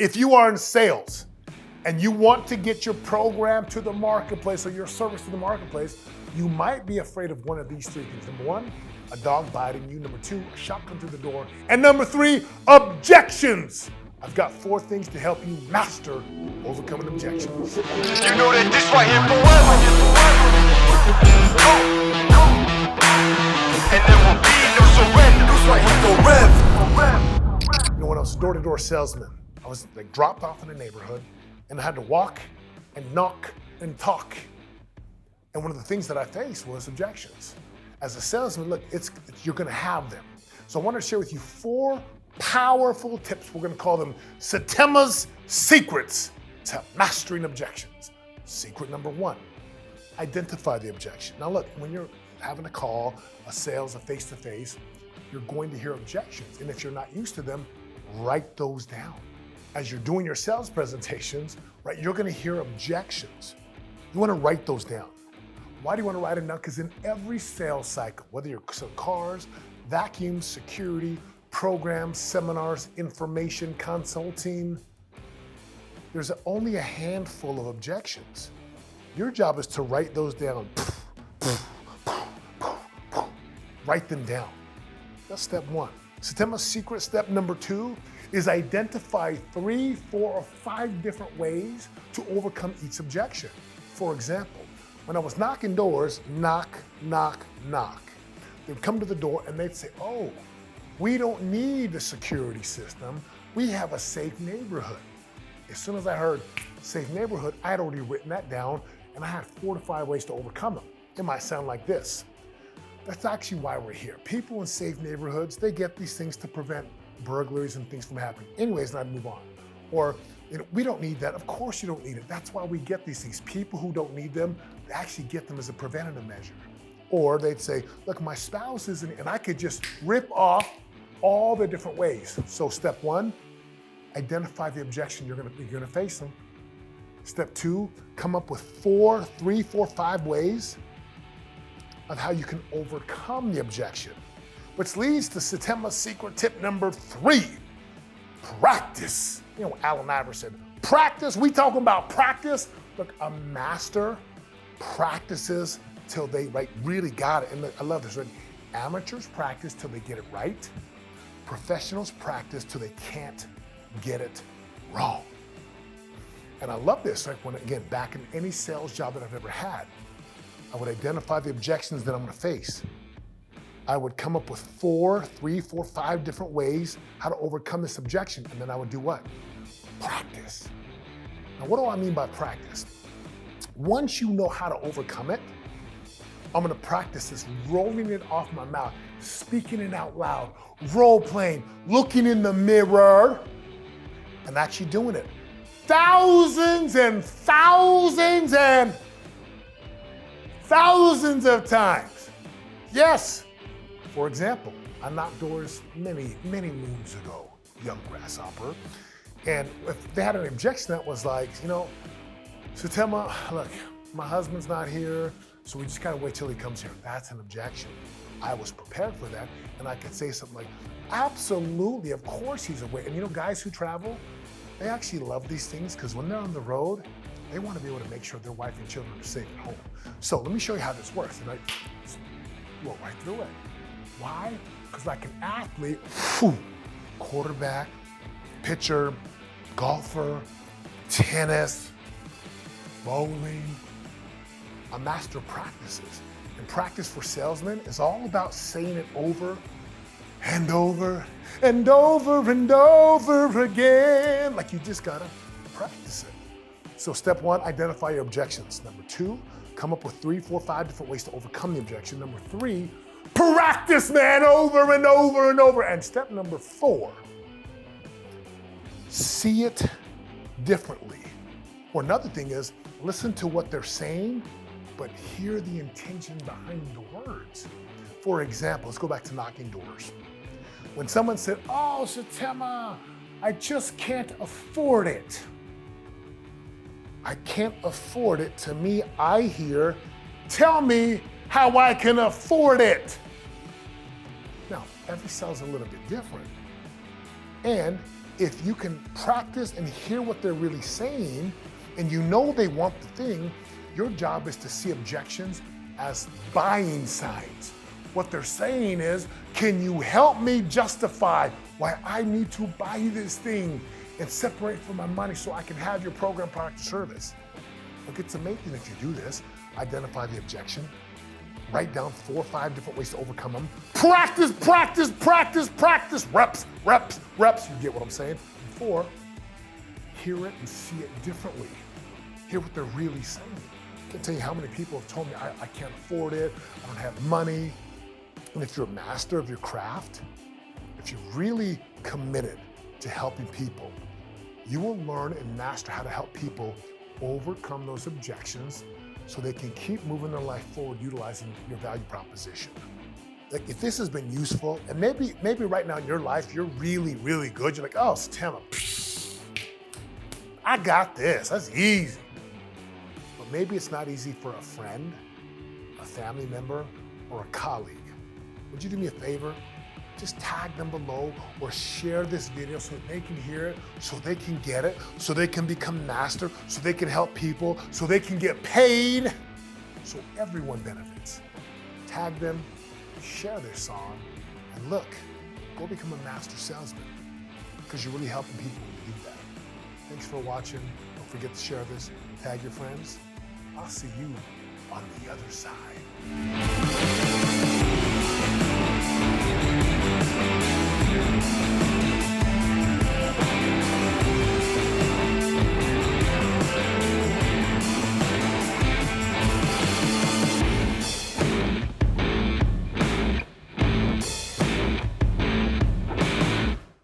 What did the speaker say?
If you are in sales and you want to get your program to the marketplace or your service to the marketplace, you might be afraid of one of these three things. Number one, a dog biting you. Number two, a shot come through the door. And number three, objections. I've got 4 things to help you master overcoming objections. You know that this right here forever. And there will be no surrender. This right here forever. You know, when I was a door-to-door salesman, I was like dropped off in a neighborhood and I had to walk and knock and talk. And one of the things that I faced was objections. As a salesman, look, you're gonna have them. So I want to share with you 4 powerful tips. We're gonna call them Setemas Secrets to mastering objections. Secret number 1, identify the objection. Now look, when you're having a call, a sales, a face-to-face, you're going to hear objections. And if you're not used to them, write those down. As you're doing your sales presentations, right, you're gonna hear objections. You wanna write those down. Why do you wanna write them down? Because in every sales cycle, whether you're selling cars, vacuums, security, programs, seminars, information, consulting, there's only a handful of objections. Your job is to write those down. Write them down. That's step 1. Setema's secret step number 2 is identify 3, 4, or 5 different ways to overcome each objection. For example, when I was knocking doors, knock, knock, knock. They'd come to the door and they'd say, oh, we don't need a security system. We have a safe neighborhood. As soon as I heard safe neighborhood, I had already written that down and I had 4 to 5 ways to overcome them. It might sound like this. That's actually why we're here. People in safe neighborhoods, they get these things to prevent burglaries and things from happening. Anyways, and I'd move on. Or, we don't need that. Of course you don't need it. That's why we get these things. People who don't need them, they actually get them as a preventative measure. Or they'd say, look, my spouse isn't, and I could just rip off all the different ways. So step 1, identify the objection you're gonna face them. Step 2, come up with 3, 4, 5 ways of how you can overcome the objection. Which leads to Setema's secret tip number 3, practice. You know, Allen Iverson said, practice, we talking about practice. Look, a master practices till they really got it. And look, I love this, right? Amateurs practice till they get it right. Professionals practice till they can't get it wrong. And I love this, like when, again, back in any sales job that I've ever had, I would identify the objections that I'm gonna face. I would come up with 3, 4, 5 different ways how to overcome this objection, and then I would do what? Practice. Now, what do I mean by practice? Once you know how to overcome it, I'm gonna practice this, rolling it off my mouth, speaking it out loud, role playing, looking in the mirror, and actually doing it. Thousands and thousands and thousands of times. Yes. For example, I knocked doors many, many moons ago, young grasshopper, and if they had an objection that was like, Setema, look, my husband's not here, so we just gotta wait till he comes here. That's an objection. I was prepared for that, and I could say something like, absolutely, of course he's away. And guys who travel, they actually love these things because when they're on the road, they want to be able to make sure their wife and children are safe at home. So let me show you how this works. And I walk right through it. Why? Because like an athlete, quarterback, pitcher, golfer, tennis, bowling, a master practices. And practice for salesmen is all about saying it over and over and over and over again. Like you just gotta practice it. So step 1, identify your objections. Number 2, come up with 3, 4, 5 different ways to overcome the objection. Number 3, practice, man, over and over and over. And step number 4, see it differently. Or another thing is, listen to what they're saying, but hear the intention behind the words. For example, let's go back to knocking doors. When someone said, oh, Setema, I just can't afford it. I can't afford it. To me, I hear, tell me how I can afford it. Now, every cell's a little bit different. And if you can practice and hear what they're really saying, and you know they want the thing, your job is to see objections as buying signs. What they're saying is, can you help me justify why I need to buy this thing and separate from my money so I can have your program, product, or service? Look, it's amazing if you do this. Identify the objection, write down 4 or 5 different ways to overcome them. Practice, practice, practice, practice, reps, reps, reps. You get what I'm saying? 4, hear it and see it differently. Hear what they're really saying. I can't tell you how many people have told me, I can't afford it, I don't have money. And if you're a master of your craft, if you're really committed to helping people, you will learn and master how to help people overcome those objections so they can keep moving their life forward utilizing your value proposition. Like, if this has been useful, and maybe right now in your life, you're really, really good. You're like, oh, Setema, I got this, that's easy. But maybe it's not easy for a friend, a family member, or a colleague. Would you do me a favor? Just tag them below or share this video so that they can hear it, so they can get it, so they can become master, so they can help people, so they can get paid, so everyone benefits. Tag them, share their song, and look, go become a master salesman, because you're really helping people when you do that. Thanks for watching. Don't forget to share this, tag your friends. I'll see you on the other side.